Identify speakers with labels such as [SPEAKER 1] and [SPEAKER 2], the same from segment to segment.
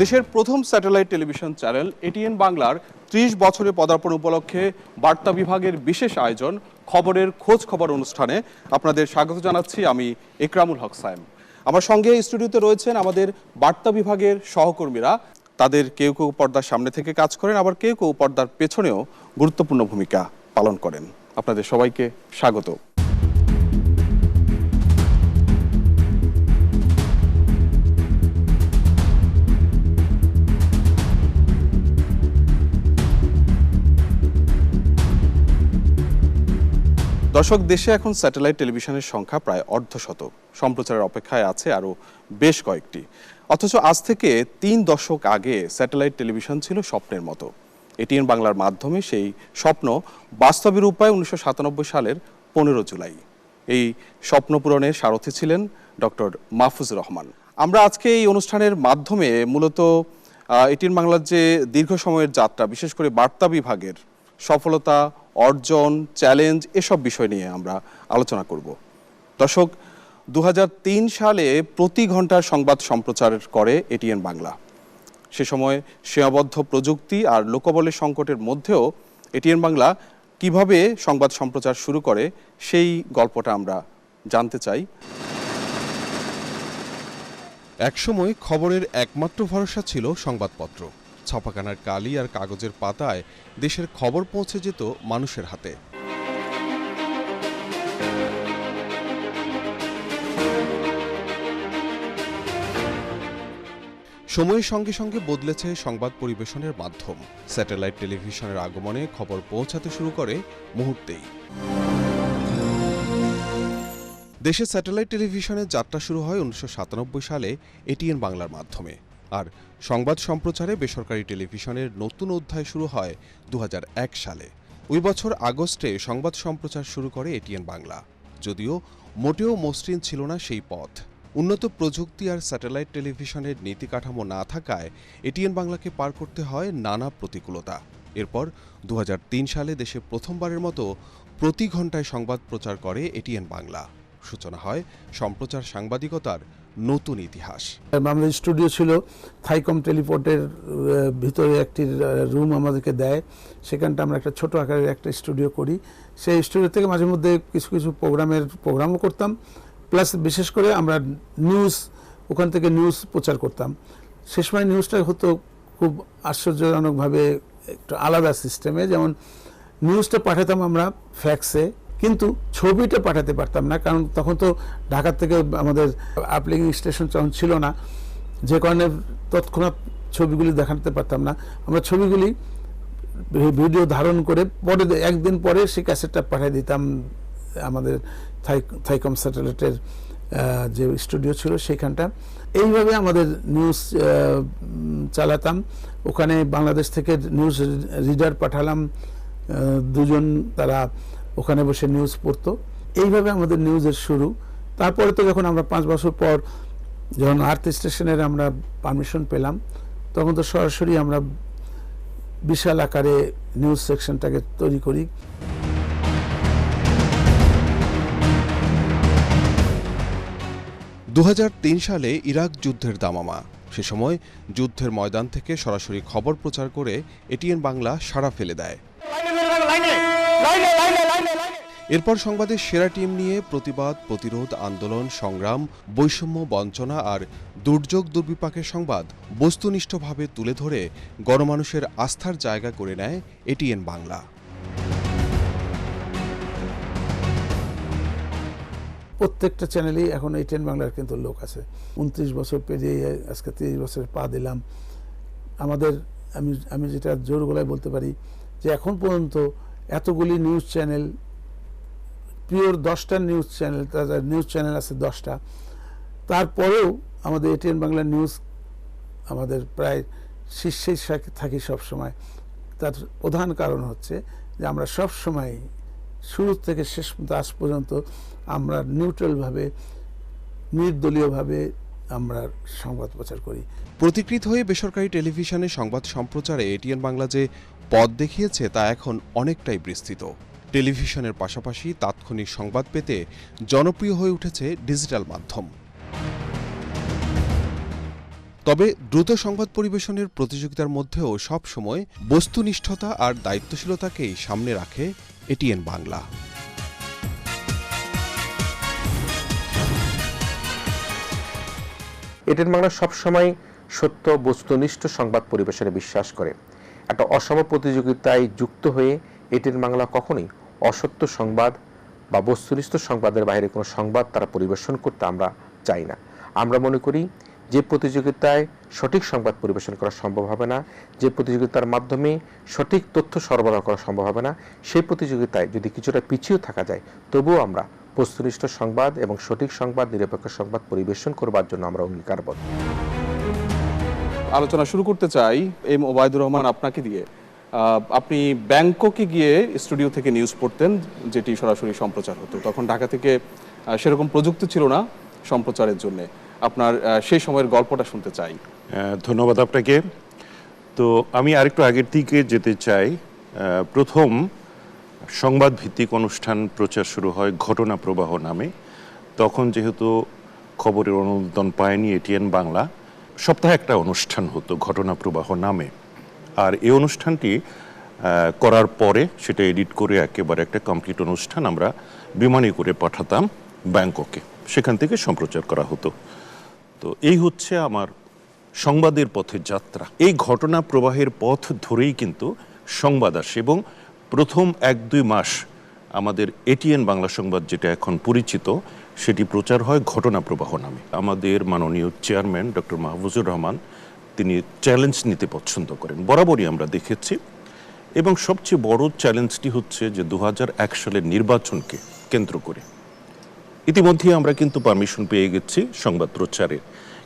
[SPEAKER 1] দেশের প্রথম satellite television channel ATN বাংলার ৩০ বছরে পদার্পণ উপলক্ষে বার্তা বিভাগের বিশেষ আয়োজন খবরের খোঁজ খবর অনুষ্ঠানে আপনাদের স্বাগত জানাচ্ছি। আমি ইকরামুল হক সায়েম। আমার সঙ্গে স্টুডিওতে রয়েছেন আমাদের বার্তা বিভাগের সহকর্মীরা। তাদের কেউ কেউ পর্দার সামনে থেকে কাজ করেন, আবার কেউ কেউ পর্দার পেছনেও গুরুত্বপূর্ণ ভূমিকা পালন করেন। আপনাদের সবাইকে স্বাগত। দর্শক, দেশে এখন স্যাটেলাইট টেলিভিশনের সংখ্যা প্রায় অর্ধশত, সম্প্রচারের অপেক্ষায় আছে আরও বেশ কয়েকটি। অথচ আজ থেকে ৩ দশক আগে স্যাটেলাইট টেলিভিশন ছিল স্বপ্নের মতো। এটিএন বাংলার মাধ্যমে সেই স্বপ্ন বাস্তবে রূপ পায় ১৯৯৭ সালের ১৫ জুলাই। এই স্বপ্ন পূরণের সারথি ছিলেন ডক্টর মাহফুজুর রহমান। আমরা আজকে এই অনুষ্ঠানের মাধ্যমে মূলত এটিএন বাংলার যে দীর্ঘ সময়ের যাত্রা, বিশেষ করে বার্তা বিভাগের সফলতা, অর্জন, চ্যালেঞ্জ, এসব বিষয় নিয়ে আমরা আলোচনা করব। দর্শক, ২০০৩ সালে প্রতি ঘন্টার সংবাদ সম্প্রচার করে এটিএন বাংলা। সে সময় সীমাবদ্ধ প্রযুক্তি আর লোকবলের সংকটের মধ্যেও এটিএন বাংলা কিভাবে সংবাদ সম্প্রচার শুরু করে, সেই গল্পটা আমরা জানতে চাই।
[SPEAKER 2] একসময় খবরের একমাত্র ভরসা ছিল সংবাদপত্র। ছাপাখানার কালি আর কাগজের পাতায় দেশের খবর পৌঁছে যেত মানুষের হাতে। সময়ের সঙ্গে সঙ্গে বদলেছে সংবাদ পরিবেশনের মাধ্যম। স্যাটেলাইট টেলিভিশনের আগমনে খবর পৌঁছাতে শুরু করে মুহূর্তেই। দেশে স্যাটেলাইট টেলিভিশনের যাত্রা শুরু হয় ১৯৯৭ সালে এটিএন বাংলার মাধ্যমে। আর সংবাদ সম্প্রচারে বেসরকারি টেলিভিশনের নতুন অধ্যায় শুরু হয় ২০০১ সালে। ওই বছর আগস্টে সংবাদ সম্প্রচার শুরু করে এটিএন বাংলা। যদিও মোটেও মসৃণ ছিল না সেই পথ। উন্নত প্রযুক্তি আর স্যাটেলাইট টেলিভিশনের নীতি কাঠামো না থাকায় এটিএন বাংলাকে পার করতে হয় নানা প্রতিকূলতা। এরপর ২০০৩ সালে দেশে প্রথমবারের মতো প্রতি ঘন্টায় সংবাদ প্রচার করে এটিএন বাংলা। সূচনা হয় সম্প্রচার সাংবাদিকতার নতুন ইতিহাস।
[SPEAKER 3] আমাদের স্টুডিও ছিল থাইকম টেলিপোর্টের ভিতরে একটি রুম আমাদেরকে দেয়। সেখানটা আমরা একটা ছোট আকারের একটা স্টুডিও করি। সেই স্টুডিও থেকে মাঝে মধ্যে কিছু কিছু প্রোগ্রামও করতাম, প্লাস বিশেষ করে আমরা নিউজ, ওখান থেকে নিউজ প্রচার করতাম। সে সময় নিউজটা হতো খুব আশ্চর্যজনকভাবে একটু আলাদা সিস্টেমে। যেমন নিউজটা পাঠাতাম আমরা ফ্যাক্সে, কিন্তু ছবিটা পাঠাতে পারতাম না, কারণ তখন তো ঢাকা থেকে আমাদের আপলিংক স্টেশন তখন ছিল না, যে কারণে তৎক্ষণাৎ ছবিগুলি দেখাতে পারতাম না। আমরা ছবিগুলি ভিডিও ধারণ করে পরে একদিন পরে সেই ক্যাসেটটা পাঠিয়ে দিতাম আমাদের থাইকম স্যাটেলাইটের যে স্টুডিও ছিল সেইখানটা। এইভাবে আমাদের নিউজ চালাতাম। ওখানে বাংলাদেশ থেকে নিউজ রিডার পাঠালাম 2জন, তারা ওখানে বসে নিউজ পড়তো। এইভাবে আমাদের নিউজের শুরু। তারপরে তো যখন আমরা 5 বছর পর যখন আর্থ স্টেশনের আমরা পারমিশন পেলাম, তখন তো সরাসরি আমরা বিশাল আকারে নিউজ সেকশনটাকে তৈরি করি।
[SPEAKER 2] দু ২০০৩ সালে ইরাক যুদ্ধের দামামা। সে সময় যুদ্ধের ময়দান থেকে সরাসরি খবর প্রচার করে এটিএন বাংলা সাড়া ফেলে দেয়। এরপর সংবাদের সেরা টিম নিয়ে প্রতিবাদ, প্রতিরোধ, আন্দোলন, সংগ্রাম, বৈষম্য, বঞ্চনা আর দুর্যোগ দুর্বিপাকের সংবাদ বস্তুনিষ্ঠভাবে তুলে ধরে গণমানুষের আস্থার জায়গা করে নেয় এটিএন বাংলা।
[SPEAKER 3] প্রত্যেকটা চ্যানেলেই এখন এটিএন বাংলার কিন্তু লোক আছে। 29 বছর পেরিয়ে আজকে 30 বছর পা দিলাম। আমাদের আমি যেটা জোর গলায় বলতে পারি যে এখন পর্যন্ত এতগুলি নিউজ চ্যানেল, পিওর 10টা নিউজ চ্যানেল আছে 10টা, তারপরেও আমাদের এটিএন বাংলা নিউজ আমাদের প্রায় শীর্ষেই থাকি সবসময়। তার প্রধান কারণ হচ্ছে যে আমরা সবসময় শুরু থেকে শেষ আজ পর্যন্ত আমরা নিউট্রালভাবে, নির্দলীয়ভাবে আমরা সংবাদ প্রচার করি।
[SPEAKER 2] প্রতিকৃত হয়ে বেসরকারি টেলিভিশনে সংবাদ সম্প্রচারে এটিএন বাংলা যে পথ দেখিয়েছে তা এখন অনেকটাই বিস্তৃত। টেলিভিশনের পাশাপাশি তাৎক্ষণিক সংবাদ পেতে জনপ্রিয় হয়ে উঠেছে ডিজিটাল মাধ্যম। তবে দ্রুত সংবাদ পরিবেশনের প্রতিযোগিতার মধ্যেও সবসময় বস্তুনিষ্ঠতা আর দায়িত্বশীলতাকেই সামনে রাখে এটিএন বাংলা।
[SPEAKER 4] এটিএন বাংলা সবসময় সত্য বস্তুনিষ্ঠ সংবাদ পরিবেশনে বিশ্বাস করে। একটা অসম প্রতিযোগিতায় যুক্ত হয়ে এটিএন বাংলা কখনোই অসত্য সংবাদ বা বস্তুনিষ্ঠ সংবাদের বাইরে কোনো সংবাদ তারা পরিবেশন করতে আমরা চাই না। আমরা মনে করি যে প্রতিযোগিতায় সঠিক সংবাদ পরিবেশন করা সম্ভব হবে না, যে প্রতিযোগিতার মাধ্যমে সঠিক তথ্য সরবরাহ করা সম্ভব হবে না, সেই প্রতিযোগিতায় যদি কিছুটা পিছিয়ে থাকা যায় তবুও আমরা বস্তুনিষ্ঠ সংবাদ এবং সঠিক সংবাদ, নিরপেক্ষ সংবাদ পরিবেশন করবার জন্য আমরা অঙ্গীকারবদ্ধ।
[SPEAKER 1] আলোচনা শুরু করতে চাই এম ওবায়দুর রহমান আপনাকে দিয়ে। আপনি ব্যাংককে গিয়ে স্টুডিও থেকে নিউজ পড়তেন, যেটি সরাসরি সম্প্রচার হতো। তখন ঢাকা থেকে সেরকম প্রযুক্তি ছিল না সম্প্রচারের জন্য। আপনার সেই সময়ের গল্পটা শুনতে চাই।
[SPEAKER 5] ধন্যবাদ আপনাকে। তো আমি আরেকটু আগের দিকে যেতে চাই। প্রথম সংবাদ ভিত্তিক অনুষ্ঠান প্রচার শুরু হয় ঘটনা প্রবাহ নামে। তখন যেহেতু খবরের অনুমোদন পায়নি এটিএন বাংলা, সপ্তাহে একটা অনুষ্ঠান হতো ঘটনা প্রবাহ নামে। আর এই অনুষ্ঠানটি করার পরে সেটা এডিট করে একেবারে একটা কমপ্লিট অনুষ্ঠান আমরা বিমানে করে পাঠাতাম ব্যাংককে, সেখান থেকে সম্প্রচার করা হতো। তো এই হচ্ছে আমার সংবাদের পথের যাত্রা। এই ঘটনা প্রবাহের পথ ধরেই কিন্তু সংবাদ আসে এবং প্রথম 1-2 মাস আমাদের এটিএন বাংলা সংবাদ, যেটা এখন পরিচিত, সেটি প্রচার হয় ঘটনা প্রবাহ নামে। আমাদের মাননীয় চেয়ারম্যান ডক্টর মাহফুজুর রহমান তিনি চ্যালেঞ্জ নিতে পছন্দ করেন, বরাবরই আমরা দেখেছি। এবং সবচেয়ে বড় চ্যালেঞ্জটি হচ্ছে যে 2001 সালের নির্বাচনকে কেন্দ্র করে ইতিমধ্যে আমরা কিন্তু পারমিশন পেয়ে গেছি সংবাদ প্রচারের,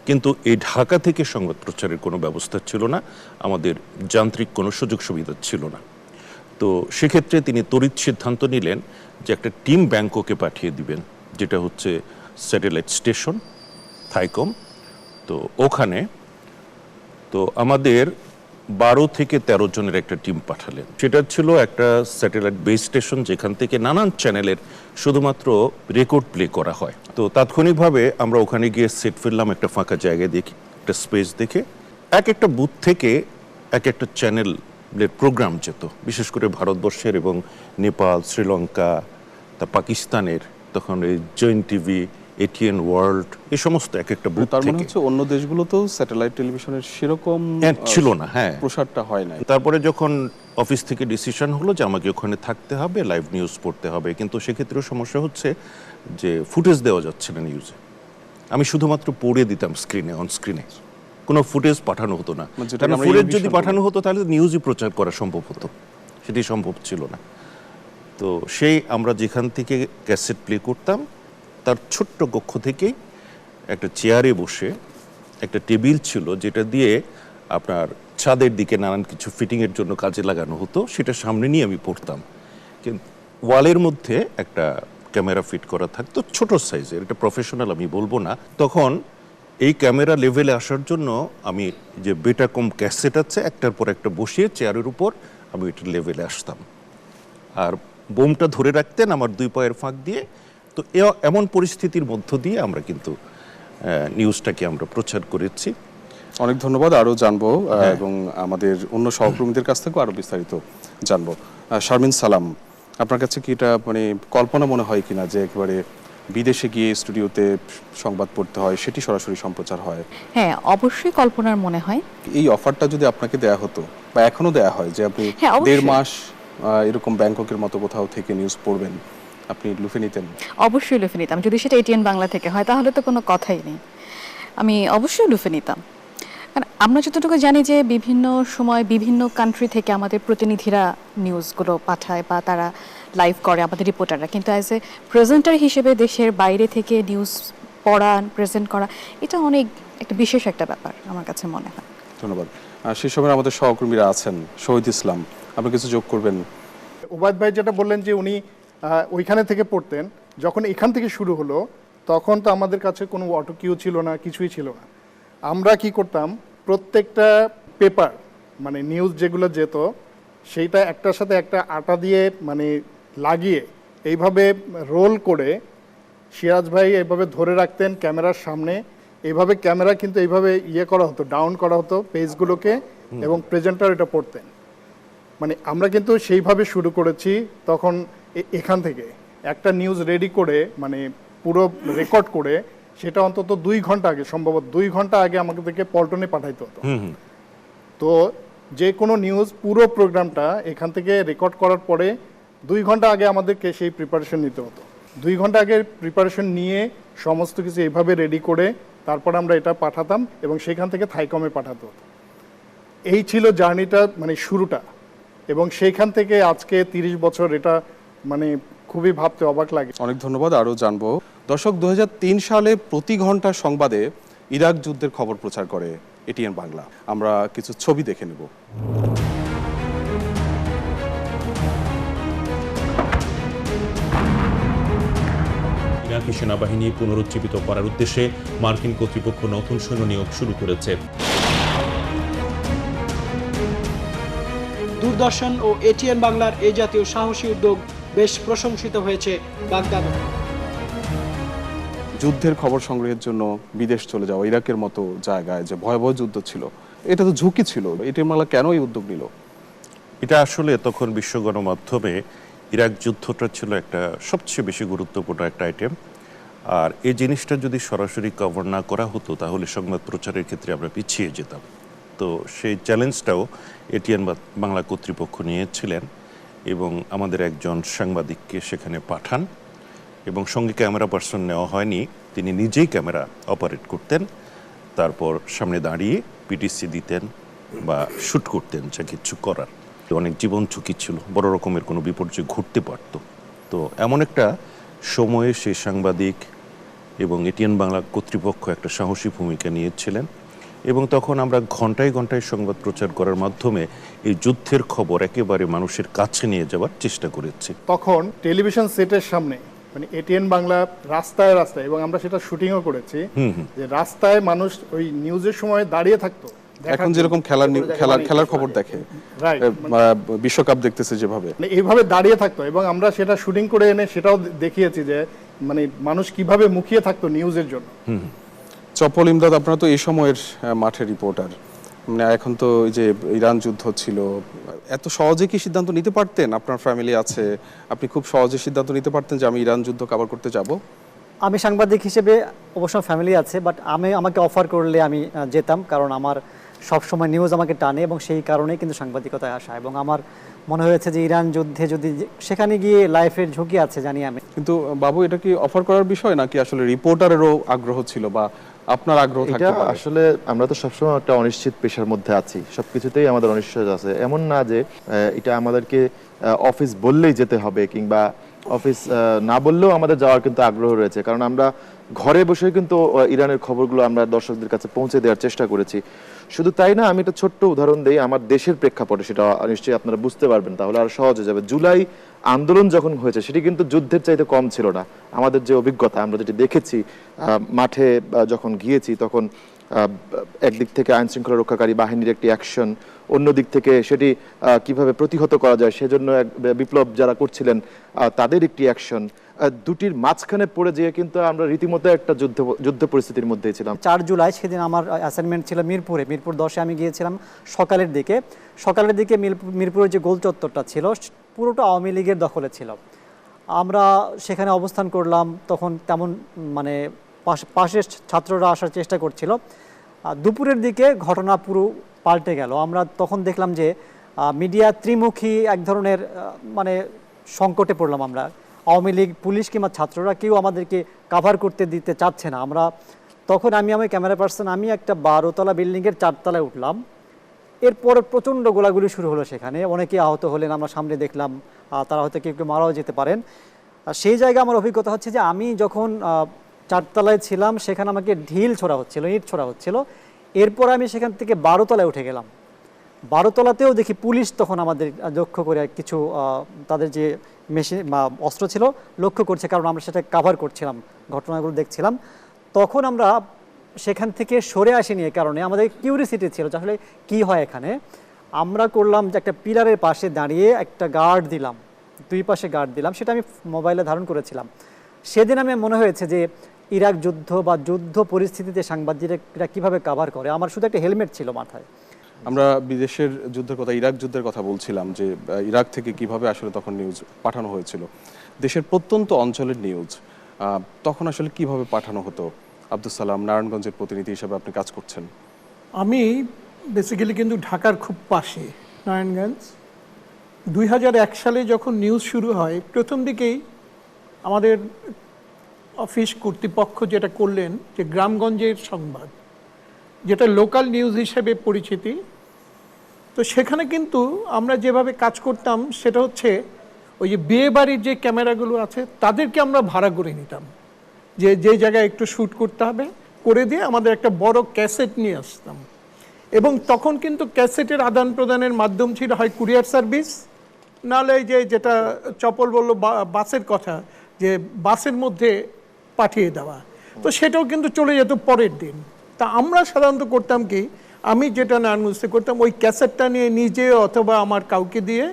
[SPEAKER 5] কিন্তু এই ঢাকা থেকে সংবাদ প্রচারের কোনো ব্যবস্থা ছিল না, আমাদের যান্ত্রিক কোনো সুযোগ সুবিধা ছিল না। তো সেক্ষেত্রে তিনি তড়িৎ সিদ্ধান্ত নিলেন যে একটা টিম ব্যাংককে পাঠিয়ে দিবেন, যেটা হচ্ছে স্যাটেলাইট স্টেশন থাইকম। তো ওখানে তো আমাদের 12 থেকে 13 জনের একটা টিম পাঠালেন। সেটা ছিল একটা স্যাটেলাইট বেস স্টেশন, যেখান থেকে নানান চ্যানেলের শুধুমাত্র রেকর্ড প্লে করা হয়। তো তাৎক্ষণিকভাবে আমরা ওখানে গিয়ে সেট ফেললাম একটা ফাঁকা জায়গায় দেখি, একটা স্পেস দেখে। একটা বুথ থেকে একটা চ্যানেলের প্রোগ্রাম যেত, বিশেষ করে ভারতবর্ষের এবং নেপাল, শ্রীলঙ্কা, তা পাকিস্তানের, তখন এই জৈন টিভি, এটিএন ওয়ার্ল্ড, এই সমস্ত একটা বুথ
[SPEAKER 1] তার মানে
[SPEAKER 5] থেকে।
[SPEAKER 1] হচ্ছে অন্য দেশগুলোতেও স্যাটেলাইট টেলিভিশনের সেরকম
[SPEAKER 5] ছিল না। হ্যাঁ,
[SPEAKER 1] প্রসারটা হয় না।
[SPEAKER 5] তারপরে যখন অফিস থেকে ডিসিশন হলো যে আমাকে ওখানে থাকতে হবে, লাইভ নিউজ পড়তে হবে, কিন্তু সেক্ষেত্রেও সমস্যা হচ্ছে যে ফুটেজ দেওয়া যাচ্ছে না নিউজে। আমি শুধুমাত্র পড়ে দিতাম স্ক্রিনে, অন স্ক্রিনে, কোনো ফুটেজ পাঠানো হতো না। কারণ ফুটেজ যদি পাঠানো হতো তাহলে নিউজই প্রচার করা সম্ভব হতো, সেটি সম্ভব ছিল না। তো সেই আমরা যেখান থেকে ক্যাসেট প্লে করতাম, তার ছোট্ট কক্ষ থেকেই একটা চেয়ারে বসে, একটা টেবিল ছিল যেটা দিয়ে আপনার ছাদের দিকে নানান কিছু ফিটিংয়ের জন্য কাজে লাগানো হতো, সেটা সামনে নিয়ে আমি পড়তাম। কিন্তু ওয়ালের মধ্যে একটা ক্যামেরা ফিট করা থাকতো, ছোট সাইজের, এটা প্রফেশনাল আমি বলবো না। তখন এই ক্যামেরা লেভেলে আসার জন্য আমি যে বেটাকম ক্যাসেট আছে একটার পর একটা বসিয়ে চেয়ারের উপর আমি এটা লেভেলে আসতাম, আর বোমটা ধরে রাখতেন আমার 2 পায়ের ফাঁক দিয়ে। তো এমন পরিস্থিতির মধ্য দিয়ে আমরা কিন্তু নিউজটাকে আমরা প্রচার করেছি।
[SPEAKER 1] অনেক ধন্যবাদ। আরও জানবো এবং আমাদের অন্য সহকর্মীদের কাছ থেকেও আরও বিস্তারিত জানবো। শারমিন সালাম, আপনার কাছে কি এটা মানে কল্পনা মনে হয় কিনা যে একেবারে বিদেশে গিয়ে স্টুডিওতে সংবাদ পড়তে হয়, সেটি সরাসরি সম্প্রচার হয়?
[SPEAKER 6] হ্যাঁ, অবশ্যই কল্পনার মনে হয়।
[SPEAKER 1] এই অফারটা যদি আপনাকে দেয়া হতো বা এখনো দেয়া হয় যে আপনি 1.5 মাস এরকম ব্যাংককের মতো কোথাও থেকে নিউজ পড়বেন, আপনি লুফে নিতেন?
[SPEAKER 6] অবশ্যই লুফে নিতাম। যদি সেটা এটিএন বাংলা থেকে হয় তাহলে তো কোনো কথাই নেই, আমি অবশ্যই লুফে নিতাম। কারণ আমরা যতটুকু জানি যে বিভিন্ন সময় বিভিন্ন কান্ট্রি থেকে আমাদের প্রতিনিধিরা নিউজগুলো পাঠায় বা তারা লাইভ করে, আমাদের রিপোর্টাররা, কিন্তু অ্যাজ এ প্রেজেন্টার হিসেবে দেশের বাইরে থেকে নিউজ পড়া, প্রেজেন্ট করা, এটা অনেক একটা বিশেষ একটা ব্যাপার আমার কাছে মনে হয়।
[SPEAKER 1] ধন্যবাদ। সেই সময় আমাদের সহকর্মীরা আছেন। শহীদ ইসলাম, আপনি কিছু যোগ করবেন?
[SPEAKER 7] ওবায়দ ভাই যেটা বললেন যে উনি ওইখানে থেকে পড়তেন, যখন এখান থেকে শুরু হলো তখন তো আমাদের কাছে কোনো অটো কিউ ছিল না, কিছুই ছিল না। আমরা কি করতাম, প্রত্যেকটা পেপার মানে নিউজ যেগুলো যেত সেইটা একটার সাথে একটা আটা দিয়ে মানে লাগিয়ে এইভাবে রোল করে সিরাজ ভাই এইভাবে ধরে রাখতেন ক্যামেরার সামনে, এইভাবে ক্যামেরা কিন্তু এইভাবে ইয়ে করা হতো, ডাউন করা হতো পেজগুলোকে, এবং প্রেজেন্টার এটা পড়তেন। মানে আমরা কিন্তু সেইভাবে শুরু করেছি তখন। এখান থেকে একটা নিউজ রেডি করে, মানে পুরো রেকর্ড করে, সেটা অন্তত 2 ঘন্টা আগে, সম্ভবত 2 ঘন্টা আগে আমাদেরকে পল্টনে পাঠাইতে হতো। তো যে কোনো নিউজ পুরো প্রোগ্রামটা এখান থেকে রেকর্ড করার পরে 2 ঘন্টা আগে আমাদেরকে সেই প্রিপারেশন নিতে হতো। 2 ঘন্টা আগে প্রিপারেশন নিয়ে সমস্ত কিছু এইভাবে রেডি করে তারপর আমরা এটা পাঠাতাম, এবং সেখান থেকে থাইকমে পাঠাতে হতো। এই ছিল জার্নিটা, মানে শুরুটা। এবং সেইখান থেকে আজকে 30 বছর, এটা মানে খুবই ভাবতে অবাক লাগে।
[SPEAKER 1] অনেক ধন্যবাদ। আরও জানবো। দর্শক, 2003 সালে প্রতি ঘন্টা সংবাদে ইরাক যুদ্ধের খবর প্রচার করে এটিএন বাংলা। আমরা কিছু ছবি দেখে নেব।
[SPEAKER 8] ইরাকি সেনাবাহিনী পুনরুজ্জীবিত করার উদ্দেশ্যে মার্কিন কর্তৃপক্ষ নতুন সৈন্য নিয়োগ শুরু করেছে।
[SPEAKER 9] দূরদর্শন ও এটিএন বাংলার এই জাতীয় সাহসী উদ্যোগ বেশ প্রশংসিত হয়েছে বাগদাদে।
[SPEAKER 1] যুদ্ধের খবর সংগ্রহের জন্য বিদেশ চলে যাওয়া, ইরাকের মতো জায়গায় যে ভয়াবহ যুদ্ধ ছিল, এটা তো ঝুঁকি ছিল। এটিএন বাংলা কেন এই উদ্যোগ নিল?
[SPEAKER 5] এটা আসলে তখন বিশ্ব গণমাধ্যমে ইরাক যুদ্ধটা ছিল একটা সবচেয়ে বেশি গুরুত্বপূর্ণ একটা আইটেম। আর এই জিনিসটা যদি সরাসরি কভার না করা হতো তাহলে সংবাদ প্রচারের ক্ষেত্রে আমরা পিছিয়ে যেতাম। তো সেই চ্যালেঞ্জটাও এটিএন বাংলা কর্তৃপক্ষ নিয়েছিলেন এবং আমাদের একজন সাংবাদিককে সেখানে পাঠান, এবং সঙ্গে ক্যামেরা পার্সন নেওয়া হয়নি, তিনি নিজেই ক্যামেরা অপারেট করতেন, তারপর সামনে দাঁড়িয়ে পিটিসি দিতেন বা শ্যুট করতেন যা কিছু করার। অনেক জীবন ঝুঁকি ছিল, বড় রকমের কোনো বিপর্যয় ঘটতে পারত। তো এমন একটা সময়ে সেই সাংবাদিক এবং এটিএন বাংলা কর্তৃপক্ষ একটা সাহসী ভূমিকা নিয়েছিলেন, এবং তখন আমরা ঘন্টায় ঘন্টায় সংবাদ প্রচার করার মাধ্যমে এই যুদ্ধের খবর একেবারে মানুষের কাছে নিয়ে যাওয়ার চেষ্টা করেছি।
[SPEAKER 7] তখন টেলিভিশন সেটের সামনে, মানে এটিএন বাংলা রাস্তায় রাস্তায়, এবং আমরা সেটা শুটিংও করেছি, যে রাস্তায় মানুষ ওই নিউজের সময় দাঁড়িয়ে থাকতো।
[SPEAKER 1] এখন যেরকম খেলার খবর দেখে, বিশ্বকাপ দেখতেছে যেভাবে,
[SPEAKER 7] এইভাবে দাঁড়িয়ে থাকতো, এবং আমরা সেটা শুটিং করে এনে সেটাও দেখিয়েছি যে মানে মানুষ কিভাবে মুখিয়ে থাকতো নিউজের জন্য।
[SPEAKER 1] চপল ইমদাদ, আপনারা তো এই সময়ের মাঠের রিপোর্টার, মানে এখন তো এই যে ইরান যুদ্ধ ছিল, এত সহজে কি সিদ্ধান্ত নিতে পারতেন? আপনার ফ্যামিলি আছে, আপনি খুব সহজে সিদ্ধান্ত নিতে পারতেন যে আমি ইরান যুদ্ধ কভার করতে যাব?
[SPEAKER 10] আমি সাংবাদিক হিসেবে অবশ্য ফ্যামিলি আছে, বাট আমাকে অফার করলে আমি যেতাম, কারণ আমার সবসময় নিউজ আমাকে টানে, এবং সেই কারণেই কিন্তু সাংবাদিকতায় আসা। এবং আমার মনে হয়েছে যে ইরান যুদ্ধে যদি সেখানে গিয়ে লাইফের ঝুঁকি আছে জানি আমি।
[SPEAKER 1] কিন্তু বাবু, এটা কি অফার করার বিষয় নাকি আসলে রিপোর্টারেরও আগ্রহ ছিল বা আপনার আগ্রহ থাকতে পারে?
[SPEAKER 11] আসলে আমরা তো সবসময় একটা অনিশ্চিত পেশার মধ্যে আছি, সবকিছুতেই আমাদের অনিশ্চয়তা আছে। এমন না যে এটা আমাদেরকে অফিস বললেই যেতে হবে, কিংবা অফিস না বললেও আমাদের যাওয়ার কিন্তু আগ্রহ রয়েছে, কারণ আমরা ঘরে বসে কিন্তু ইরানের খবরগুলো আমরা দর্শকদের কাছে পৌঁছে দেওয়ার চেষ্টা করেছি। শুধু তাই না, আমি একটা ছোট্ট উদাহরণ দিই আমার দেশের প্রেক্ষাপটে, সেটা নিশ্চয়ই আপনারা বুঝতে পারবেন, তাহলে আরো সহজ হয়ে যাবে। জুলাই আন্দোলন যখন হয়েছে সেটি কিন্তু যুদ্ধের চাইতে কম ছিল না। আমাদের যে অভিজ্ঞতা, আমরা যেটি দেখেছি মাঠে যখন গিয়েছি, তখন একদিক থেকে আইন শৃঙ্খলা রক্ষাকারী বাহিনীর একটি অ্যাকশন, অন্য দিক থেকে সেটি কিভাবে প্রতিহত করা যায় সেজন্য বিপ্লব যারা করছিলেন তাদের একটি অ্যাকশন, দুটির মাঝখানে পড়ে যেয়ে কিন্তু আমরা রীতিমতো একটা যুদ্ধ পরিস্থিতির মধ্যেই ছিলাম।
[SPEAKER 10] 4 জুলাই সেদিন আমার অ্যাসাইনমেন্ট ছিল মিরপুর 10-এ আমি গিয়েছিলাম সকালের দিকে। মিরপুরের যে গোল চত্বরটা ছিল পুরোটা আওয়ামী লীগের দখলে ছিল। আমরা সেখানে অবস্থান করলাম, তখন তেমন মানে পাশের ছাত্ররা আসার চেষ্টা করছিল। দুপুরের দিকে ঘটনা পুরো পাল্টে গেল। আমরা তখন দেখলাম যে মিডিয়া ত্রিমুখী এক ধরনের মানে সংকটে পড়লাম আমরা। আওয়ামী লীগ, পুলিশ কিংবা ছাত্ররা কেউ আমাদেরকে কাভার করতে দিতে চাচ্ছে না। তখন আমি আমার ক্যামেরা পার্সন, আমি একটা 12তলা বিল্ডিংয়ের 4 তলায় উঠলাম। এরপর প্রচণ্ড গোলাগুলি শুরু হলো, সেখানে অনেকে আহত হলেন, আমরা সামনে দেখলাম, তারা হয়তো কেউ মারাও যেতে পারেন। সেই জায়গায় আমার অভিজ্ঞতা হচ্ছে যে আমি যখন 4 তলায় ছিলাম সেখানে আমাকে ইট ছোড়া হচ্ছিল। এরপর আমি সেখান থেকে 12 তলায় উঠে গেলাম। 12 তলাতেও দেখি পুলিশ তখন আমাদের লক্ষ্য করে কিছু তাদের যে মেশিন বা অস্ত্র ছিল লক্ষ্য করছে, কারণ আমরা সেটা কাভার করছিলাম, ঘটনাগুলো দেখছিলাম। তখন আমরা সেখান থেকে সরে আসিনি, এ কারণে আমাদের কিউরিসিটি ছিল যে আসলে কী হয় এখানে। আমরা করলাম যে একটা পিলারের পাশে দাঁড়িয়ে একটা গার্ড দিলাম, 2 পাশে গার্ড দিলাম, সেটা আমি মোবাইলে ধারণ করেছিলাম। সেদিন আমি মনে হয়েছে যে ইরাক যুদ্ধ বা যুদ্ধ পরিস্থিতিতে সাংবাদিকরা কিভাবে কাভার করে। আমার শুধু একটা হেলমেট ছিল মাথায়।
[SPEAKER 1] আমরা বিদেশের যুদ্ধের কথা, ইরাক যুদ্ধের কথা বলছিলাম, যে ইরাক থেকে কিভাবে আসলে তখন নিউজ পাঠানো হয়েছিল, দেশের প্রত্যন্ত অঞ্চলের নিউজ তখন আসলে কিভাবে পাঠানো হতো। আব্দুল সালাম, নারায়ণগঞ্জের প্রতিনিধি হিসেবে আপনি কাজ করছেন।
[SPEAKER 12] আমি বেসিক্যালি কিন্তু ঢাকার খুব পাশে নারায়ণগঞ্জ। 2001 সালে যখন নিউজ শুরু হয়, প্রথম দিকেই আমাদের অফিস কর্তৃপক্ষ যেটা করলেন যে গ্রামগঞ্জের সংবাদ, যেটা লোকাল নিউজ হিসেবে পরিচিতি, তো সেখানে কিন্তু আমরা যেভাবে কাজ করতাম সেটা হচ্ছে ওই যে বিয়ে বাড়ির যে ক্যামেরাগুলো আছে তাদেরকে আমরা ভাড়া করে নিতাম, যে যে জায়গায় একটু শ্যুট করতে হবে করে দিয়ে আমাদের একটা বড় ক্যাসেট নিয়ে আসতাম। এবং তখন কিন্তু ক্যাসেটের আদান প্রদানের মাধ্যম ছিল হয় কুরিয়ার সার্ভিস, নাহলে যেটা চপল বলল বাসের কথা, যে বাসের মধ্যে পাঠিয়ে দেওয়া, তো সেটাও কিন্তু চলে যেত পরের দিন। তা আমরা সাধারণত করতাম কি, আমি যেটা নারায়ণগঞ্জে করতাম ওই ক্যাসেটটা নিয়ে নিজে অথবা আমার কাউকে দিয়ে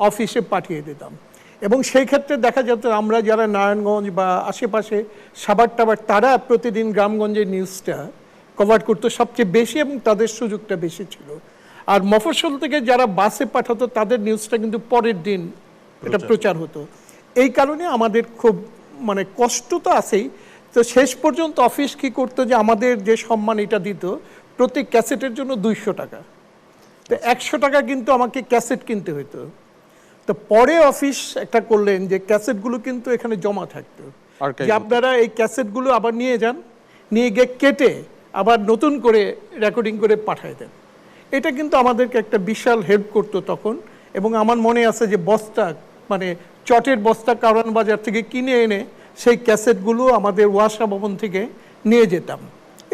[SPEAKER 12] অফিসে পাঠিয়ে দিতাম। এবং সেই ক্ষেত্রে দেখা যেত আমরা যারা নারায়ণগঞ্জ বা আশেপাশে সাভার টাভার, তারা প্রতিদিন গ্রামগঞ্জের নিউজটা কভার করতো সবচেয়ে বেশি এবং তাদের সুযোগটা বেশি ছিল। আর মফস্বল থেকে যারা বাসে পাঠাতো তাদের নিউজটা কিন্তু পরের দিন এটা প্রচার হতো। এই কারণে আমাদের খুব মানে কষ্ট তো আছেই। তো শেষ পর্যন্ত অফিস কী করতো, যে আমাদের যে সম্মান এটা দিত প্রতি ক্যাসেটের জন্য 200 টাকা, তো 100 টাকা কিন্তু আমাকে ক্যাসেট কিনতে হতো। তো পরে অফিস একটা করলেন যে ক্যাসেটগুলো কিন্তু এখানে জমা থাকতো, যে আপনারা এই ক্যাসেটগুলো আবার নিয়ে যান, নিয়ে গিয়ে কেটে আবার নতুন করে রেকর্ডিং করে পাঠায় দেন। এটা কিন্তু আমাদেরকে একটা বিশাল হেল্প করতো তখন। এবং আমার মনে আছে যে বস্তা, মানে চটের বস্তা কারওয়ান বাজার থেকে কিনে এনে সেই ক্যাসেটগুলো আমাদের ওয়াসা ভবন থেকে নিয়ে যেতাম।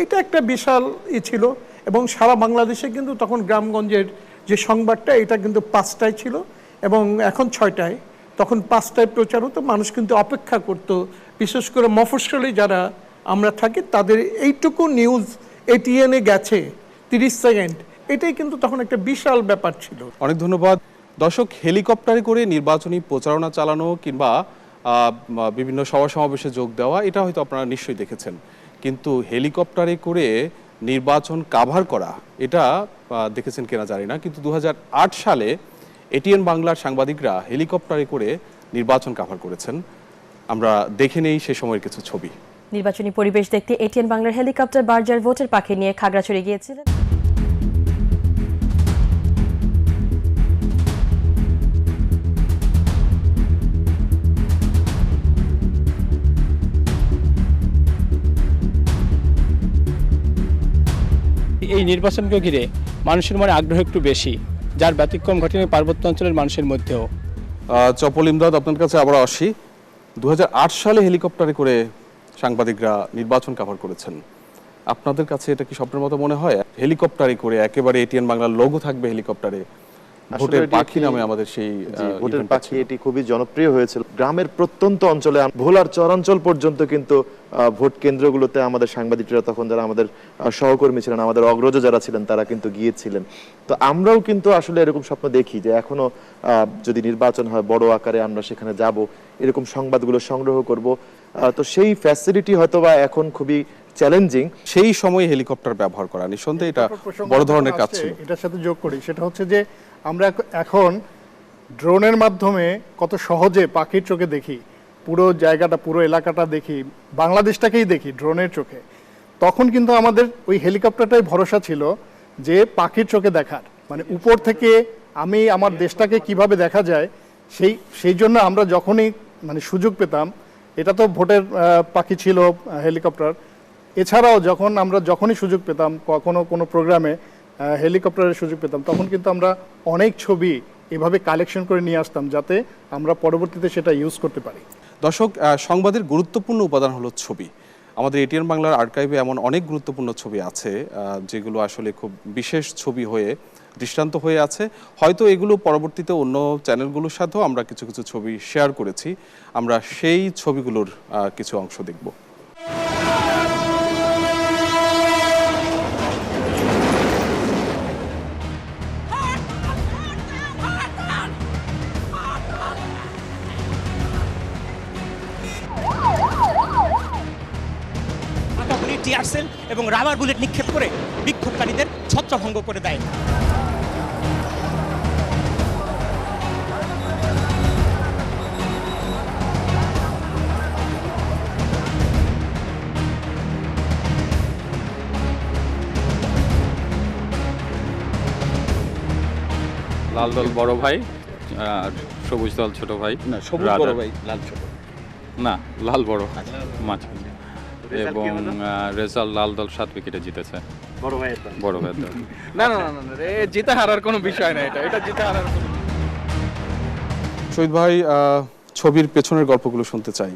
[SPEAKER 12] এটা একটা বিশাল ছিল। এবং সারা বাংলাদেশে কিন্তু তখন গ্রামগঞ্জের যে সংবাদটা এটা কিন্তু 5টায় ছিল এবং এখন 6টায়, তখন 5টায় প্রচার হতো। মানুষ কিন্তু অপেক্ষা করতো, বিশেষ করে মফস্বলে যারা আমরা থাকি তাদের এইটুকু নিউজ এটিএনে গেছে 30 সেকেন্ড, এটাই কিন্তু তখন একটা বিশাল ব্যাপার ছিল।
[SPEAKER 1] অনেক ধন্যবাদ। দর্শক, হেলিকপ্টারে করে নির্বাচনী প্রচারণা চালানো কিংবা বিভিন্ন সভা সমাবেশে যোগ দেওয়া এটা হয়তো আপনারা নিশ্চয়ই দেখেছেন, কিন্তু হেলিকপ্টারে করে নির্বাচন কাভার করা এটা দেখেছেন কিনা জানি না, কিন্তু 2008 সালে এটিএন বাংলার সাংবাদিকরা হেলিকপ্টারে করে নির্বাচন কাভার করেছেন। আমরা দেখে নেই সে সময়ের কিছু ছবি।
[SPEAKER 13] নির্বাচনী পরিবেশ দেখতে এটিএন বাংলার হেলিকপ্টার বারজার ভোটের পাখি নিয়ে খাগড়াছড়ি গিয়েছিলেন।
[SPEAKER 14] এই নির্বাচনকে ঘিরে মানুষের মনে আগ্রহ একটু বেশি, যার ব্যতিক্রম ঘটেনি পার্বত্য অঞ্চলের মানুষের মধ্যেও।
[SPEAKER 1] চপল ইমদাদ, আপনার কাছে আবার আসি। 2008 সালে হেলিকপ্টারে করে সাংবাদিকরা নির্বাচন কভার করেছেন। আপনাদের কাছে এটা কি স্বপ্নের মতো মনে হয়? হেলিকপ্টারে করে একেবারে এটিএন বাংলার লোগো থাকবে হেলিকপ্টারে, ভোটের পাখি নামে আমাদের সেই
[SPEAKER 11] ভোটের পাখি, এটি খুবই জনপ্রিয় হয়েছিল। গ্রামের প্রত্যন্ত অঞ্চলে, ভোলার চরাঞ্চল পর্যন্ত কিন্তু ভোট কেন্দ্রগুলোতে আমাদের সাংবাদিকরা, তখন যারা আমাদের সহকর্মী ছিলেন, আমাদের অগ্রজ যারা ছিলেন, তারা কিন্তু গিয়েছিলেন। তো আমরাও কিন্তু আসলে এরকম স্বপ্ন দেখি যে এখনো যদি নির্বাচন হয় বড় আকারে আমরা সেখানে যাব, এরকম সংবাদগুলো সংগ্রহ করব। তো সেই ফ্যাসিলিটি হয়তোবা এখন খুবই চ্যালেঞ্জিং।
[SPEAKER 1] সেই সময় হেলিকপ্টার ব্যবহার করা নিঃসন্দেহে এটা বড় ধরনের কাজ ছিল।
[SPEAKER 7] এটার সাথে যোগ করি, সেটা হচ্ছে যে আমরা এখন ড্রোনের মাধ্যমে কত সহজে পাখির চোখে দেখি, পুরো জায়গাটা, পুরো এলাকাটা দেখি, বাংলাদেশটাকেই দেখি ড্রোনের চোখে। তখন কিন্তু আমাদের ওই হেলিকপ্টারটাই ভরসা ছিল যে পাখির চোখে দেখার, মানে উপর থেকে আমি আমার দেশটাকে কিভাবে দেখা যায়, সেই জন্য আমরা যখনই মানে সুযোগ পেতাম, এটা তো ভোটের পাখি ছিল হেলিকপ্টার, এছাড়াও যখনই সুযোগ পেতাম, কোনো প্রোগ্রামে হেলিকপ্টারের সুযোগ পেতাম, তখন কিন্তু আমরা অনেক ছবি এভাবে কালেকশন করে নিয়ে আসতাম, যাতে আমরা পরবর্তীতে সেটা ইউজ করতে পারি।
[SPEAKER 1] দর্শক, সংবাদের গুরুত্বপূর্ণ উপাদান হলো ছবি। আমাদের এটিএন বাংলার আর্কাইভে এমন অনেক গুরুত্বপূর্ণ ছবি আছে যেগুলো আসলে খুব বিশেষ ছবি হয়ে দৃষ্টান্ত হয়ে আছে। হয়তো এগুলো পরবর্তীতে অন্য চ্যানেলগুলোর সাথেও আমরা কিছু কিছু ছবি শেয়ার করেছি। আমরা সেই ছবিগুলোর কিছু অংশ দেখব।
[SPEAKER 15] এবং রাবার বুলেট নিক্ষেপ করে বিক্ষোভকারীদের ছত্রভঙ্গ করে দেয়।
[SPEAKER 16] লাল দল বড় ভাই আর সবুজ দল ছোট ভাই।
[SPEAKER 1] না, সবুজ বড় ভাই, লাল ছোট।
[SPEAKER 16] না, লাল বড় মাঝখানে। এবং রেজাল্ট লাল দল 7 উইকেটে জিতেছে।
[SPEAKER 15] বড় ভাইয়ের দল।
[SPEAKER 16] বড় ভাইয়ের দল।
[SPEAKER 14] না না না না, জিতে হারার কোনো বিষয় না, এটা জিতে হারার কোনো।
[SPEAKER 1] শহীদ ভাই, ছবির পেছনের গল্পগুলো শুনতে চাই।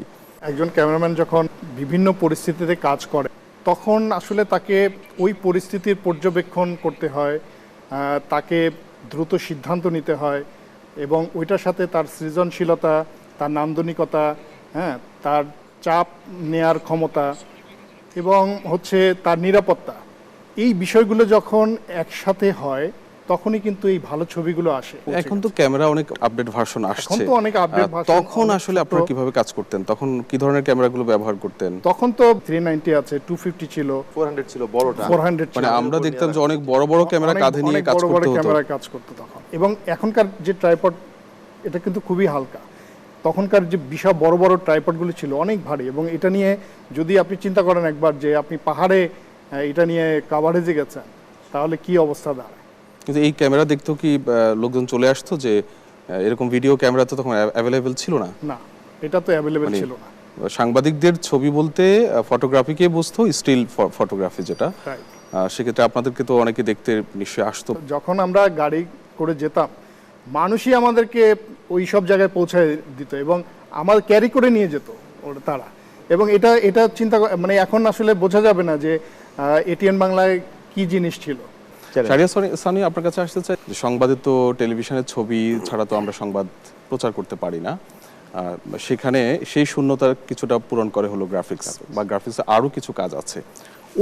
[SPEAKER 7] একজন ক্যামেরাম্যান যখন বিভিন্ন পরিস্থিতিতে কাজ করে তখন আসলে তাকে ওই পরিস্থিতির পর্যবেক্ষণ করতে হয়, তাকে দ্রুত সিদ্ধান্ত নিতে হয় এবং ওইটার সাথে তার সৃজনশীলতা, তার নান্দনিকতা, হ্যাঁ, তার চাপ নেয়ার ক্ষমতা এবং হচ্ছে তার নিরাপত্তা, এই বিষয়গুলো যখন একসাথে হয় তখনই কিন্তু এই ভালো ছবিগুলো আসে।
[SPEAKER 1] এখন তো ক্যামেরা অনেক আপডেট ভার্সন আসছে,
[SPEAKER 7] এখন তো অনেক আপডেট ভার্সন।
[SPEAKER 1] তখন আসলে আপনারা কিভাবে কাজ করতেন? তখন কি ধরনের ক্যামেরাগুলো ব্যবহার করতেন?
[SPEAKER 7] তখন তো 390 আছে, 250 ছিল,
[SPEAKER 11] 400 ছিল, বড়টা
[SPEAKER 7] 400 ছিল।
[SPEAKER 1] মানে আমরা দেখতাম যে অনেক বড় বড় ক্যামেরা কাঁধে নিয়ে কাজ করতে হতো।
[SPEAKER 7] ক্যামেরা কাজ করতে তখন। এবং এখনকার যে ট্রাইপড, এটা কিন্তু খুবই হালকা। তখনকার যে বিশাল বড় বড় ট্রাইপডগুলো ছিল অনেক ভারী, এবং এটা নিয়ে যদি আপনি চিন্তা করেন একবার যে আপনি পাহাড়ে এটা নিয়ে কাভারেজে গেছেন তাহলে কি অবস্থা দাঁড়ায়।
[SPEAKER 1] কিন্তু এই ক্যামেরা দেখতেও কি লোকজন চলে আসতো যে এরকম ভিডিও ক্যামেরা তো তখন অ্যাভেলেবেল ছিল না?
[SPEAKER 7] না, এটা তো অ্যাভেলেবেল ছিল না।
[SPEAKER 1] সাংবাদিকদের ছবি বলতে ফটোগ্রাফিকে বুঝতো, স্টিল ফটোগ্রাফি যেটা, সেক্ষেত্রে আপনাদেরকে তো অনেকে দেখতে নিশ্চয়ই আসতো।
[SPEAKER 7] যখন আমরা গাড়ি করে যেতাম মানুষই আমাদেরকে ওই সব জায়গায় পৌঁছায় দিত এবং আমার ক্যারি করে নিয়ে যেত তারা। এবং এটা চিন্তা মানে এখন আসলে বোঝা যাবে না যে এটিএন বাংলায় কি জিনিস ছিল।
[SPEAKER 1] শাহরিয়ার সানি, আপনার কাছে আসতে চাই, সংবাদে তো টেলিভিশনের ছবি ছাড়া তো আমরা সংবাদ প্রচার করতে পারি না, সেখানে সেই শূন্যতার কিছুটা পূরণ করে হলো গ্রাফিক্স, বা গ্রাফিক্সে আরও কিছু কাজ আছে।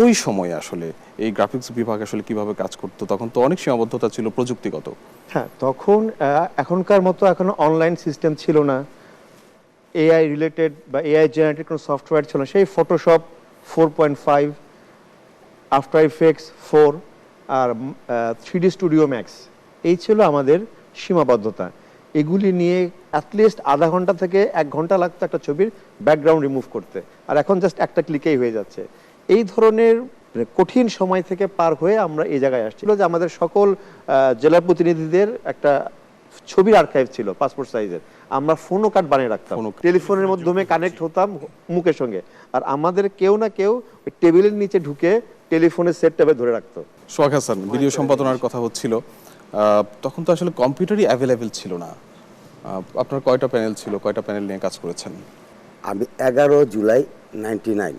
[SPEAKER 1] ওই সময়ে আসলে এই গ্রাফিক্স বিভাগ আসলে কিভাবে কাজ করতো? তখন তো অনেক সীমাবদ্ধতা ছিল প্রযুক্তিগত।
[SPEAKER 17] হ্যাঁ, তখন এখনকার মতো এখন অনলাইন সিস্টেম ছিল না, এআই রিলেটেড বা এআই জেনারেটেড কোনো সফটওয়্যার ছিল না। সেই ফটোশপ 4.5, আফটার ইফেক্টস 4 আর 3D স্টুডিও ম্যাক্স, এই ছিল আমাদের সীমাবদ্ধতা। এগুলি নিয়ে অ্যাটলিস্ট আধা ঘন্টা থেকে 1 ঘন্টা লাগতো একটা ছবির ব্যাকগ্রাউন্ড রিমুভ করতে, আর এখন জাস্ট একটা ক্লিকেই হয়ে যাচ্ছে। এই ধরনের কঠিন সময় থেকে পার হয়ে আমরা এই জায়গায় আসছিল যে আমাদের সকল জেলা প্রতিনিধিদের একটা ছবির আর্কাইভ ছিল পাসপোর্ট সাইজের। আমরা ফোনও কার্ড বানিয়ে রাখতাম, টেলিফোনের মাধ্যমে কানেক্ট হতাম মুখের সঙ্গে, আর আমাদের কেউ না কেউ ওই টেবিলের নিচে ঢুকে টেলিফোনের সেট ট্যাবে ধরে রাখতো।
[SPEAKER 1] সোহাগ হাসান, ভিডিও সম্পাদনার কথা হচ্ছিল, তখন তো আসলে কম্পিউটারই অ্যাভেলেবেল ছিল না। আপনার কয়টা প্যানেল ছিল, কয়টা প্যানেল নিয়ে কাজ করেছেন?
[SPEAKER 18] আমি 11 জুলাই 99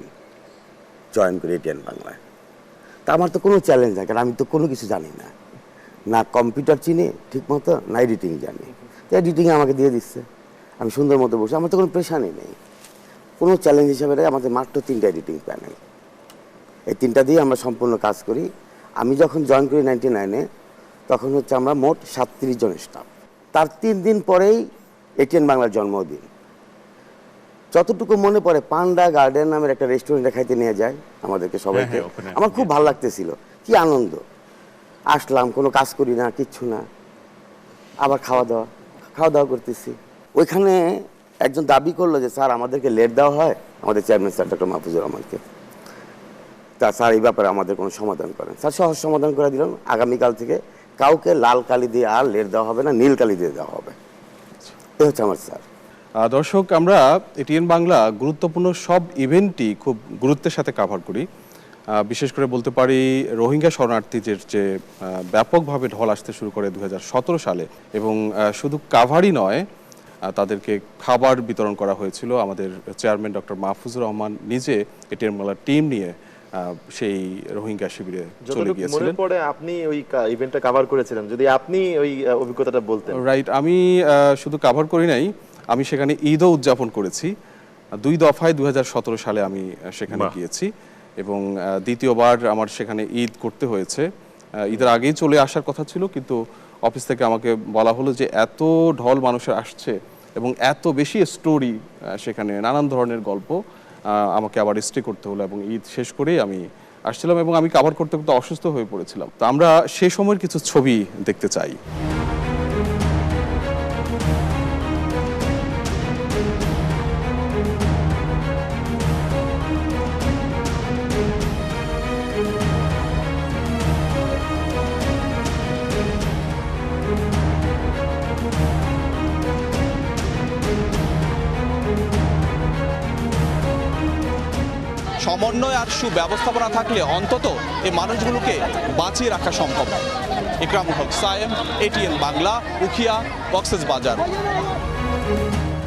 [SPEAKER 18] জয়েন করি এটিএন বাংলায়। তা আমার তো কোনো চ্যালেঞ্জ নাই, কারণ আমি তো কোনো কিছু জানি না, না কম্পিউটার চিনি ঠিক মতো, না এডিটিং জানি। তো এডিটিং আমাকে দিয়ে দিচ্ছে, আমি সুন্দর মতো বসে, আমার তো কোনো প্রেশারই নেই। কোনো চ্যালেঞ্জ হিসাবে আমাদের মাত্র 3টা এডিটিং প্যানেল, এই 3টা দিয়ে আমরা সম্পূর্ণ কাজ করি। আমি যখন জয়েন করি 99-এ, তখন হচ্ছে আমরা মোট 37 জন স্টাফ। তার 3 দিন পরেই এটিএন বাংলার জন্মদিন। যতটুকু মনে পড়ে, পান্ডা গার্ডেন নামের একটা রেস্টুরেন্টে খাইতে নিয়ে যায় আমাদেরকে সবাইকে। আমার খুব ভালো লাগতেছিল, কি আনন্দ। আসলাম, কোনো কাজ করি না, কিচ্ছু না, আবার খাওয়া দাওয়া করতেছি। ওইখানে একজন দাবি করলো যে স্যার আমাদেরকে লেট দেওয়া হয়, আমাদের চেয়ারম্যান স্যার ডক্টর মাহফুজুর রহমানকে। তা স্যার এই ব্যাপারে আমাদের কোনো সমাধান করেন। স্যার সহজ সমাধান করে দিলেন, আগামীকাল থেকে কাউকে লাল কালি দিয়ে আর লেট দেওয়া হবে না, নীল কালি দিয়ে দেওয়া হবে। এই হচ্ছে আমার স্যার।
[SPEAKER 1] দর্শক, আমরা এটিএন বাংলা গুরুত্বপূর্ণ সব ইভেন্টই খুব গুরুত্বের সাথে কাভার করি। বিশেষ করে বলতে পারি রোহিঙ্গা শরণার্থীদের যে ব্যাপকভাবে ঢল আসতে শুরু করে 2017 সালে, এবং শুধু কাভারই নয়, তাদেরকে খাবার বিতরণ করা হয়েছিল। আমাদের চেয়ারম্যান ডক্টর মাহফুজুর রহমান নিজে এটিএন বাংলার টিম নিয়ে সেই রোহিঙ্গা শিবিরে চলে গিয়েছিলেন।
[SPEAKER 11] মনে পড়ে আপনি ওই ইভেন্টটা কভার করেছিলেন, যদি আপনি ওই অভিজ্ঞতাটা বলতেন।
[SPEAKER 1] রাইট, আমি শুধু কভার করি নাই, আমি সেখানে ঈদও উদযাপন করেছি। 2 দফায় 2017 সালে আমি সেখানে গিয়েছি, এবং দ্বিতীয়বার আমার সেখানে ঈদ করতে হয়েছে। ঈদের আগেই চলে আসার কথা ছিল, কিন্তু অফিস থেকে আমাকে বলা হলো যে এত ঢল মানুষের আসছে এবং এত বেশি স্টোরি, সেখানে নানান ধরনের গল্প, আমাকে আবার স্টে করতে হলো, এবং ঈদ শেষ করেই আমি আসছিলাম এবং আমি কভার করতে করতে অসুস্থ হয়ে পড়েছিলাম। তো আমরা সেই সময়ের কিছু ছবি দেখতে চাই।
[SPEAKER 19] সমন্বয় আর সুব্যবস্থাপনা থাকলে অন্তত এই মানুষগুলোকে বাঁচিয়ে রাখা সম্ভব। ইকরামুল হক সায়েম, এটিএন বাংলা, উখিয়া, কক্সবাজার।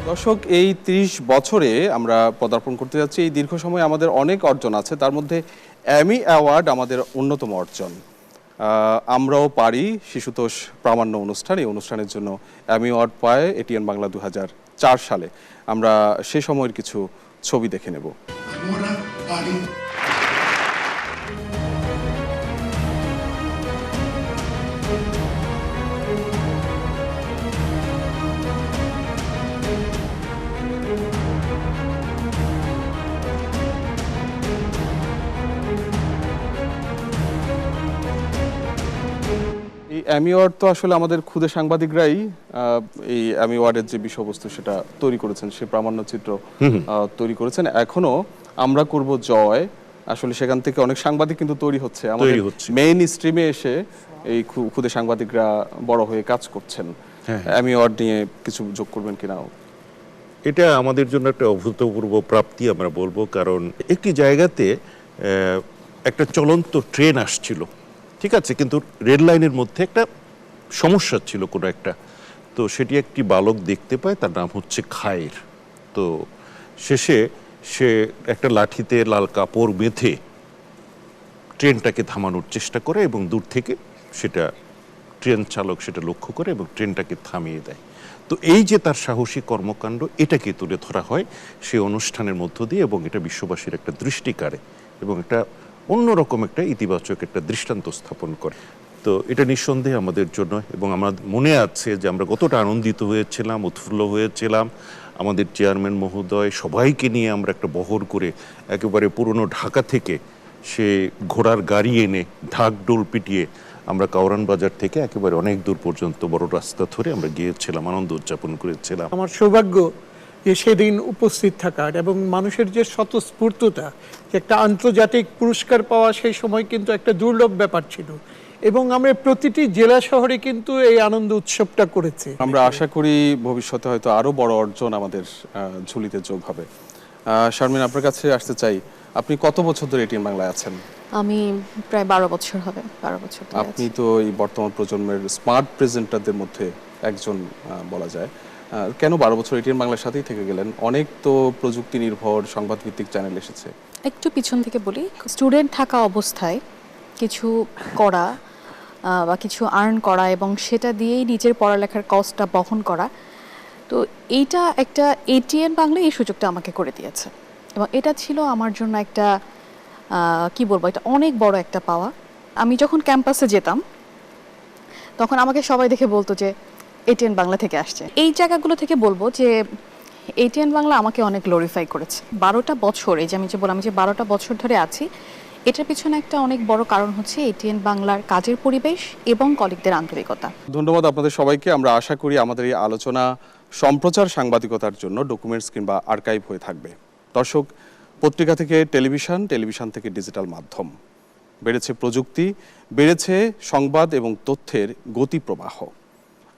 [SPEAKER 1] দর্শক, এই 30 বছরে আমরা পদার্পণ করতে যাচ্ছি। এই দীর্ঘ সময় আমাদের অনেক অর্জন আছে, তার মধ্যে অ্যামি অ্যাওয়ার্ড আমাদের অন্যতম অর্জন। আমরাও পারি শিশুতোষ প্রামাণ্য অনুষ্ঠান, এই অনুষ্ঠানের জন্য অ্যামি অ্যাওয়ার্ড পায় এটিএন বাংলা 2004 সালে। আমরা সে সময়ের কিছু ছবি দেখে নেব। এই অ্যামি অ্যাওয়ার্ড তো আসলে আমাদের ক্ষুদে সাংবাদিকরাই এই অ্যামি অ্যাওয়ার্ডের যে বিষয়বস্তু সেটা তৈরি করেছেন, সে প্রামাণ্য চিত্র তৈরি করেছেন। এখনো আমরা করব জয়, আসলে সেখান থেকে অনেক সাংবাদিক কিন্তু তৈরি হচ্ছে, আমাদের মেইন স্ট্রিমে এসে এই ক্ষুদে সাংবাদিকরা বড় হয়ে কাজ করছেন। অ্যামি অ্যাওয়ার্ড নিয়ে কিছু যোগ করবেন কিনা?
[SPEAKER 5] এটা আমাদের জন্য একটা অভূতপূর্ব প্রাপ্তি আমরা বলবো, কারণ একটি জায়গাতে একটা চলন্ত ট্রেন আসছিল, ঠিক আছে, কিন্তু রেল লাইনের মধ্যে একটা সমস্যা ছিল কোনো একটা, তো সেটি একটি বালক দেখতে পায়, তার নাম হচ্ছে খায়ের। তো শেষে সে একটা লাঠিতে লাল কাপড় বেঁধে ট্রেনটাকে থামানোর চেষ্টা করে এবং দূর থেকে সেটা ট্রেন চালক সেটা লক্ষ্য করে এবং ট্রেনটাকে থামিয়ে দেয়। তো এই যে তার সাহসী কর্মকাণ্ড, এটাকে তুলে ধরা হয় সেই অনুষ্ঠানের মধ্য দিয়ে, এবং এটা বিশ্ববাসীর একটা দৃষ্টি কাড়ে এবং একটা অন্যরকম একটা ইতিবাচক একটা দৃষ্টান্ত স্থাপন করে। তো এটা নিঃসন্দেহে আমাদের জন্য, এবং আমার মনে আছে যে আমরা কতটা আনন্দিত হয়েছিলাম, উৎফুল্ল হয়েছিলাম। আমাদের চেয়ারম্যান মহোদয় সবাইকে নিয়ে আমরা একটা বহর করে একেবারে পুরনো ঢাকা থেকে সে ঘোড়ার গাড়ি এনে ঢাক ডোল পিটিয়ে আমরা কাউরান বাজার থেকে একেবারে অনেক দূর পর্যন্ত বড় রাস্তা ধরে আমরা গিয়েছিলাম, আনন্দ উদযাপন করেছিলাম।
[SPEAKER 12] আমার সৌভাগ্য যে সেদিন উপস্থিত থাকার, এবং মানুষের যে স্বতঃস্ফূর্ততা, যে একটা আন্তর্জাতিক পুরস্কার পাওয়া সেই সময় কিন্তু একটা দুর্লভ ব্যাপার ছিল, এবং আমরা প্রতিটি জেলা শহরে কিন্তু এই আনন্দ উৎসবটা করেছি।
[SPEAKER 1] আমরা আশা করি ভবিষ্যতে হয়তো আরো বড় অর্জন আমাদের ঝুলিতে যোগ হবে। শারমিন, আপনার কাছে আসতে চাই, আপনি কত বছর ধরে এটিএন বাংলায় আছেন?
[SPEAKER 6] আমি প্রায় 12 বছর হবে। 12 বছর।
[SPEAKER 1] আপনি তো এই বর্তমান প্রজন্মের স্মার্ট প্রেজেন্টারদের মধ্যে একজন বলা যায়। কেন 12 বছর এটিএন বাংলার সাথেই থেকে গেলেন? অনেক তো প্রযুক্তি নির্ভর সংবাদ ভিত্তিক চ্যানেল এসেছে।
[SPEAKER 6] একটু পিছন থেকে বলি, স্টুডেন্ট থাকা অবস্থায় কিছু করা বা কিছু আর্ন করা এবং সেটা দিয়েই নিজের পড়ালেখার কস্টটা বহন করা, তো এইটা একটা এটিএন বাংলা এই সুযোগটা আমাকে করে দিয়েছে, এবং এটা ছিল আমার জন্য একটা কি বলবো, এটা অনেক বড় একটা পাওয়া। আমি যখন ক্যাম্পাসে যেতাম তখন আমাকে সবাই দেখে বলতো যে এটিএন বাংলা থেকে আসছে। এই জায়গাগুলো থেকে বলবো যে এটিএন বাংলা আমাকে অনেক গ্লোরিফাই করেছে। 12টা বছর, এই যে আমি যে বললাম যে 12টা বছর ধরে আছি, এটার পিছনে একটা অনেক বড় কারণ হচ্ছে এটিএন বাংলার কাজের পরিবেশ এবং কলিগদের আন্তরিকতা।
[SPEAKER 1] ধন্যবাদ আপনাদের সবাইকে। আমরা আশা করি আমাদের এই আলোচনা সম্প্রচার সাংবাদিকতার জন্য ডকুমেন্টস কিংবা আর্কাইভ হয়ে থাকবে। দর্শক, পত্রিকা থেকে টেলিভিশন, টেলিভিশন থেকে ডিজিটাল মাধ্যম, বেড়েছে প্রযুক্তি, বেড়েছে সংবাদ এবং তথ্যের গতি প্রবাহ।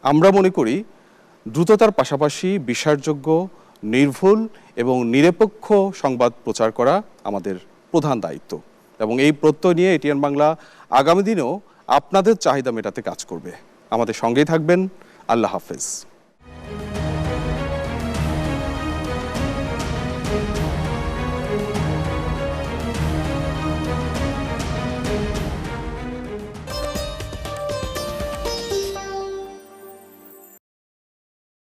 [SPEAKER 1] আমরা মনে করি দ্রুততার পাশাপাশি বিশ্বাসযোগ্য, নির্ভুল এবং নিরপেক্ষ সংবাদ প্রচার করা আমাদের প্রধান দায়িত্ব, এবং এই প্রত্যয় নিয়ে এটিএন বাংলা আগামী দিনেও আপনাদের চাহিদা মেটাতে কাজ করবে। আমাদের সঙ্গেই থাকবেন। আল্লাহ হাফেজ।